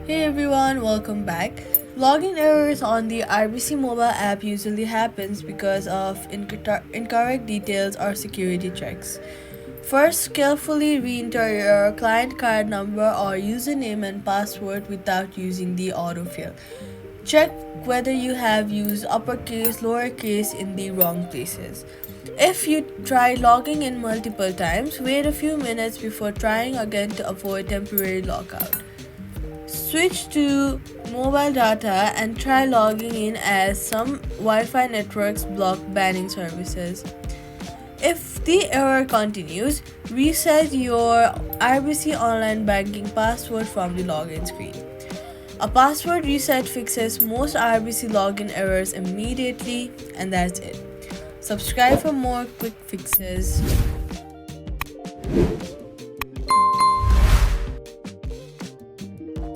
Hey everyone, welcome back. Login errors on the RBC mobile app usually happens because of incorrect details or security checks. First, carefully re-enter your client card number or username and password without using the autofill. Check whether you have used uppercase, lowercase in the wrong places. If you try logging in multiple times, wait a few minutes before trying again to avoid temporary lockout. Switch to mobile data and try logging in as some Wi-Fi networks block banning services. If the error continues, reset your RBC online banking password from the login screen. A password reset fixes most RBC login errors immediately, and that's it. Subscribe for more quick fixes.